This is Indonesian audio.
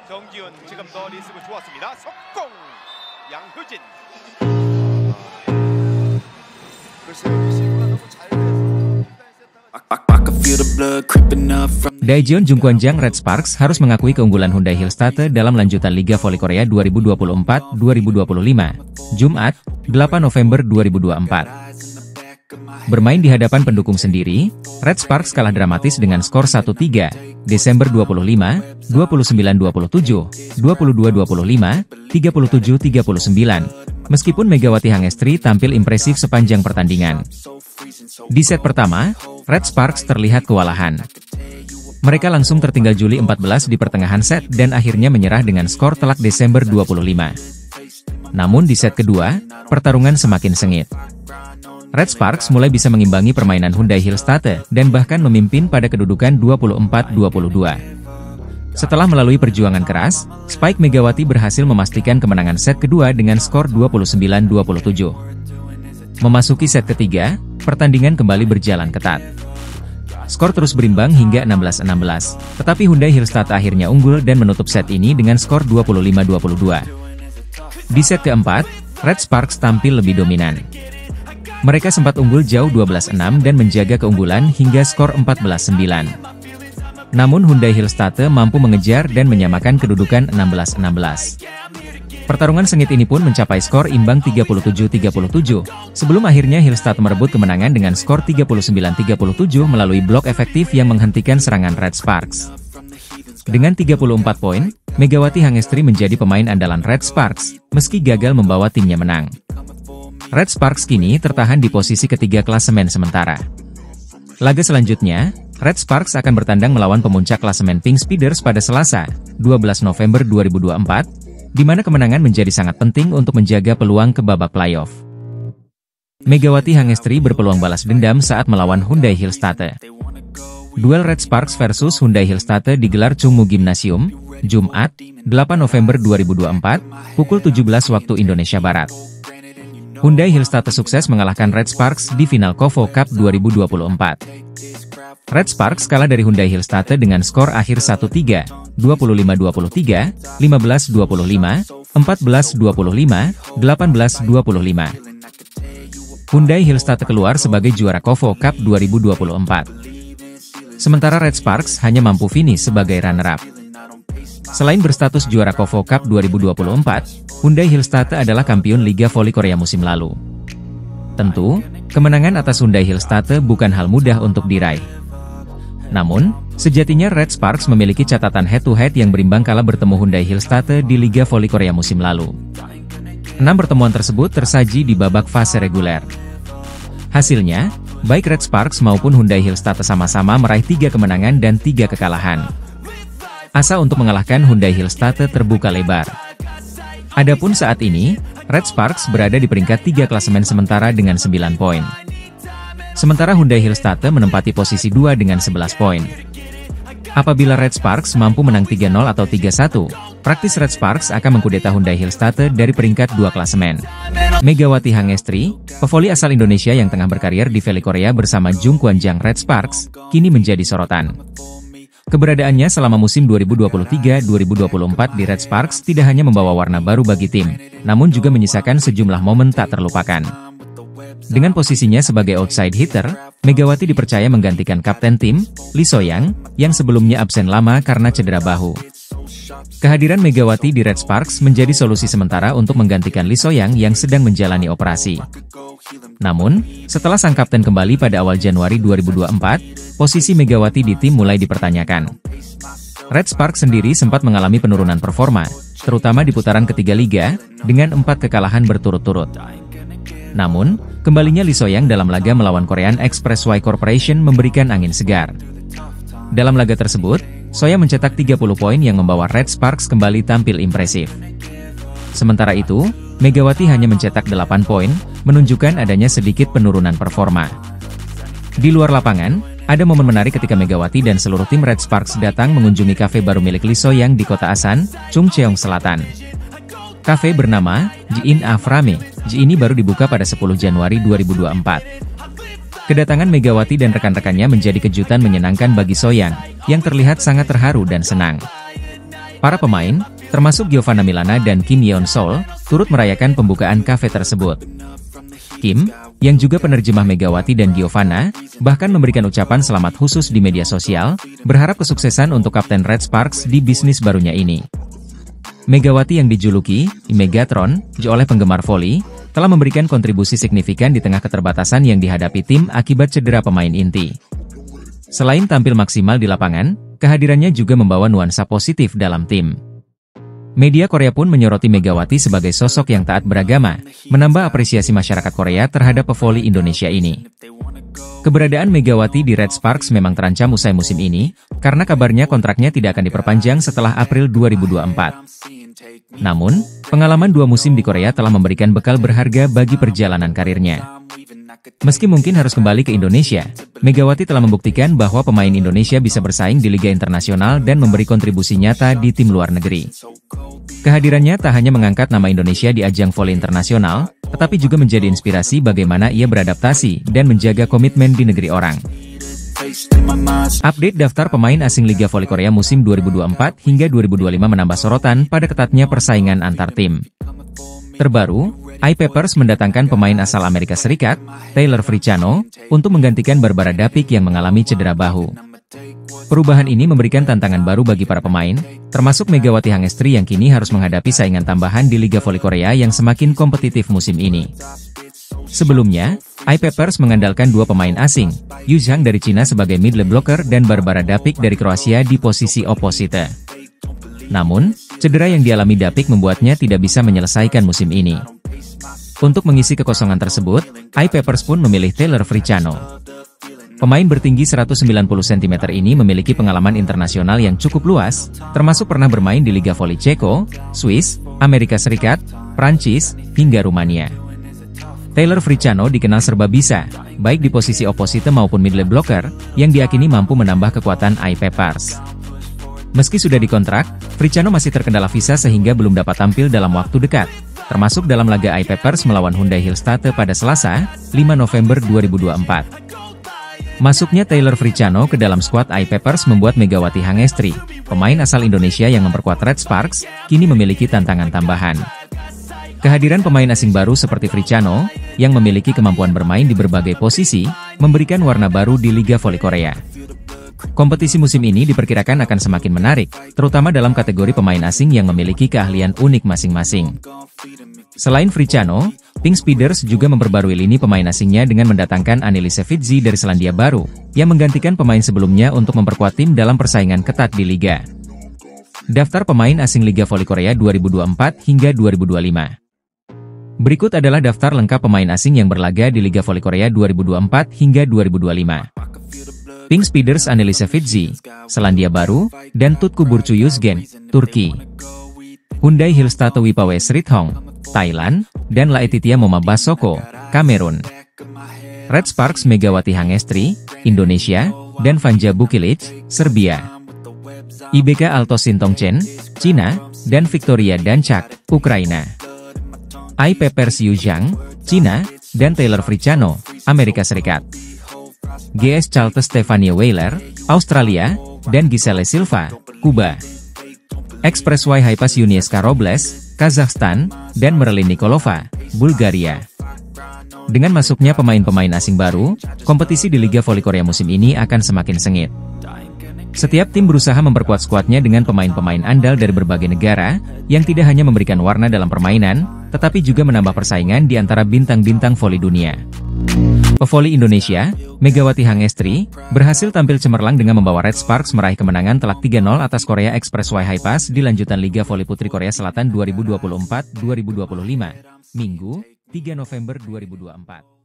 정지훈 지금 더 리스크 좋았습니다. 속공 양효진. Daejeon Jungkwanjang Red Sparks harus mengakui keunggulan Hyundai Hillstatte dalam lanjutan Liga Voli Korea 2024-2025, Jumat, 8 November 2024. Bermain di hadapan pendukung sendiri, Red Sparks kalah dramatis dengan skor 1-3, Desember 25, 29-27, 22-25, 37-39, meskipun Megawati Hangestri tampil impresif sepanjang pertandingan. Di set pertama, Red Sparks terlihat kewalahan. Mereka langsung tertinggal Juli 14 di pertengahan set dan akhirnya menyerah dengan skor telak Desember 25. Namun di set kedua, pertarungan semakin sengit. Red Sparks mulai bisa mengimbangi permainan Hyundai Hillstatte dan bahkan memimpin pada kedudukan 24-22. Setelah melalui perjuangan keras, Spike Megawati berhasil memastikan kemenangan set kedua dengan skor 29-27. Memasuki set ketiga, pertandingan kembali berjalan ketat. Skor terus berimbang hingga 16-16, tetapi Hyundai Hillstatte akhirnya unggul dan menutup set ini dengan skor 25-22. Di set keempat, Red Sparks tampil lebih dominan. Mereka sempat unggul jauh 12-6 dan menjaga keunggulan hingga skor 14-9. Namun Hyundai Hillstatte mampu mengejar dan menyamakan kedudukan 16-16. Pertarungan sengit ini pun mencapai skor imbang 37-37, sebelum akhirnya Hillstatte merebut kemenangan dengan skor 39-37 melalui blok efektif yang menghentikan serangan Red Sparks. Dengan 34 poin, Megawati Hangestri menjadi pemain andalan Red Sparks, meski gagal membawa timnya menang. Red Sparks kini tertahan di posisi ketiga klasemen sementara. Laga selanjutnya, Red Sparks akan bertandang melawan pemuncak klasemen Pink Speeders pada Selasa, 12 November 2024, di mana kemenangan menjadi sangat penting untuk menjaga peluang ke babak playoff. Megawati Hangestri berpeluang balas dendam saat melawan Hyundai Hillstatte. Duel Red Sparks versus Hyundai Hillstatte digelar Chungmu Gymnasium, Jumat, 8 November 2024, pukul 17 waktu Indonesia Barat. Hyundai Hillstatte sukses mengalahkan Red Sparks di final KOVO Cup 2024. Red Sparks kalah dari Hyundai Hillstatte dengan skor akhir 1-3, 25-23, 15-25, 14-25, 18-25. Hyundai Hillstatte keluar sebagai juara KOVO Cup 2024. Sementara Red Sparks hanya mampu finish sebagai runner-up. Selain berstatus juara KOVO Cup 2024, Hyundai Hillstatte adalah kampiun Liga Voli Korea musim lalu. Tentu, kemenangan atas Hyundai Hillstatte bukan hal mudah untuk diraih. Namun, sejatinya Red Sparks memiliki catatan head-to-head yang berimbang kala bertemu Hyundai Hillstatte di Liga Voli Korea musim lalu. 6 pertemuan tersebut tersaji di babak fase reguler. Hasilnya, baik Red Sparks maupun Hyundai Hillstatte sama-sama meraih 3 kemenangan dan 3 kekalahan. Asa untuk mengalahkan Hyundai Hillstatte terbuka lebar. Adapun saat ini, Red Sparks berada di peringkat 3 klasemen sementara dengan 9 poin. Sementara Hyundai Hillstatte menempati posisi 2 dengan 11 poin. Apabila Red Sparks mampu menang 3-0 atau 3-1, praktis Red Sparks akan mengkudeta Hyundai Hillstatte dari peringkat 2 klasemen. Megawati Hangestri, pevoli asal Indonesia yang tengah berkarir di Voli Korea bersama Jungkwanjang Red Sparks, kini menjadi sorotan. Keberadaannya selama musim 2023-2024 di Red Sparks tidak hanya membawa warna baru bagi tim, namun juga menyisakan sejumlah momen tak terlupakan. Dengan posisinya sebagai outside hitter, Megawati dipercaya menggantikan kapten tim, Lee So-young, yang sebelumnya absen lama karena cedera bahu. Kehadiran Megawati di Red Sparks menjadi solusi sementara untuk menggantikan Lee So-young yang sedang menjalani operasi. Namun, setelah sang kapten kembali pada awal Januari 2024, posisi Megawati di tim mulai dipertanyakan. Red Sparks sendiri sempat mengalami penurunan performa, terutama di putaran ketiga liga, dengan 4 kekalahan berturut-turut. Namun, kembalinya Lee So-young dalam laga melawan Korean Expressway Corporation memberikan angin segar. Dalam laga tersebut, So-young mencetak 30 poin yang membawa Red Sparks kembali tampil impresif. Sementara itu, Megawati hanya mencetak 8 poin, menunjukkan adanya sedikit penurunan performa. Di luar lapangan, ada momen menarik ketika Megawati dan seluruh tim Red Sparks datang mengunjungi kafe baru milik Lee So-young di kota Asan, Chungcheong Selatan. Kafe bernama Ji-in Aframe. Ji ini baru dibuka pada 10 Januari 2024. Kedatangan Megawati dan rekan-rekannya menjadi kejutan menyenangkan bagi So-young, yang terlihat sangat terharu dan senang. Para pemain, termasuk Giovanna Milana dan Kim Yeon Sol, turut merayakan pembukaan kafe tersebut. Kim, yang juga penerjemah Megawati dan Giovanna, bahkan memberikan ucapan selamat khusus di media sosial, berharap kesuksesan untuk Kapten Red Sparks di bisnis barunya ini. Megawati yang dijuluki Megatron oleh penggemar voli, telah memberikan kontribusi signifikan di tengah keterbatasan yang dihadapi tim akibat cedera pemain inti. Selain tampil maksimal di lapangan, kehadirannya juga membawa nuansa positif dalam tim. Media Korea pun menyoroti Megawati sebagai sosok yang taat beragama, menambah apresiasi masyarakat Korea terhadap pevoli Indonesia ini. Keberadaan Megawati di Red Sparks memang terancam usai musim ini, karena kabarnya kontraknya tidak akan diperpanjang setelah April 2024. Namun, pengalaman 2 musim di Korea telah memberikan bekal berharga bagi perjalanan karirnya. Meski mungkin harus kembali ke Indonesia, Megawati telah membuktikan bahwa pemain Indonesia bisa bersaing di Liga Internasional dan memberi kontribusi nyata di tim luar negeri. Kehadirannya tak hanya mengangkat nama Indonesia di ajang voli internasional, tetapi juga menjadi inspirasi bagaimana ia beradaptasi dan menjaga komitmen di negeri orang. Update daftar pemain asing Liga Voli Korea musim 2024 hingga 2025 menambah sorotan pada ketatnya persaingan antar tim. Terbaru, iPapers mendatangkan pemain asal Amerika Serikat, Taylor Fricciano, untuk menggantikan Barbara Dapik yang mengalami cedera bahu. Perubahan ini memberikan tantangan baru bagi para pemain, termasuk Megawati Hangestri yang kini harus menghadapi saingan tambahan di Liga Voli Korea yang semakin kompetitif musim ini. Sebelumnya, iPapers mengandalkan 2 pemain asing, Yu Zhang dari Cina sebagai middle blocker dan Barbara Dapik dari Kroasia di posisi oposite. Namun, cedera yang dialami Dapik membuatnya tidak bisa menyelesaikan musim ini. Untuk mengisi kekosongan tersebut, iPapers pun memilih Taylor Fricciano. Pemain bertinggi 190 cm ini memiliki pengalaman internasional yang cukup luas, termasuk pernah bermain di Liga Voli Ceko, Swiss, Amerika Serikat, Prancis, hingga Rumania. Taylor Fricciano dikenal serba bisa, baik di posisi oposite maupun middle blocker, yang diakini mampu menambah kekuatan iPapers. Meski sudah dikontrak, Fricciano masih terkendala visa sehingga belum dapat tampil dalam waktu dekat, termasuk dalam laga iPapers melawan Hyundai Hillstate pada Selasa, 5 November 2024. Masuknya Taylor Fricciano ke dalam skuad iPapers membuat Megawati Hangestri, pemain asal Indonesia yang memperkuat Red Sparks, kini memiliki tantangan tambahan. Kehadiran pemain asing baru seperti Fricciano, yang memiliki kemampuan bermain di berbagai posisi, memberikan warna baru di Liga Voli Korea. Kompetisi musim ini diperkirakan akan semakin menarik, terutama dalam kategori pemain asing yang memiliki keahlian unik masing-masing. Selain Fricciano, Pink Speeders juga memperbarui lini pemain asingnya dengan mendatangkan Anneliese Fitzy dari Selandia Baru, yang menggantikan pemain sebelumnya untuk memperkuat tim dalam persaingan ketat di Liga. Daftar pemain asing Liga Voli Korea 2024 hingga 2025. Berikut adalah daftar lengkap pemain asing yang berlaga di Liga Voli Korea 2024 hingga 2025. Pink Speeders Anneliese Fitzy, Selandia Baru, dan Tutku Burcu Yuzgen, Turki. Hyundai Hillstate Wipawe Srithong, Thailand, dan Laetitia Moma Basoko, Kamerun. Red Sparks Megawati Hangestri, Indonesia, dan Vanja Bukilic, Serbia. IBK Alto Sintongchen, Cina, dan Victoria Danchak, Ukraina. iPapers Yu Zhang, Cina, dan Taylor Fricciano, Amerika Serikat. GS Charles Stefania Weiler, Australia, dan Giselle Silva, Kuba. Expressway Hypas Yunieska Robles, Kazakhstan, dan Merlin Nikolova, Bulgaria. Dengan masuknya pemain-pemain asing baru, kompetisi di Liga Voli Korea musim ini akan semakin sengit. Setiap tim berusaha memperkuat skuadnya dengan pemain-pemain andal dari berbagai negara, yang tidak hanya memberikan warna dalam permainan, tetapi juga menambah persaingan di antara bintang-bintang voli dunia. Pevoli Indonesia, Megawati Hangestri, berhasil tampil cemerlang dengan membawa Red Sparks meraih kemenangan telak 3-0 atas Korea Expressway Hypas di lanjutan Liga Voli Putri Korea Selatan 2024-2025, Minggu, 3 November 2024.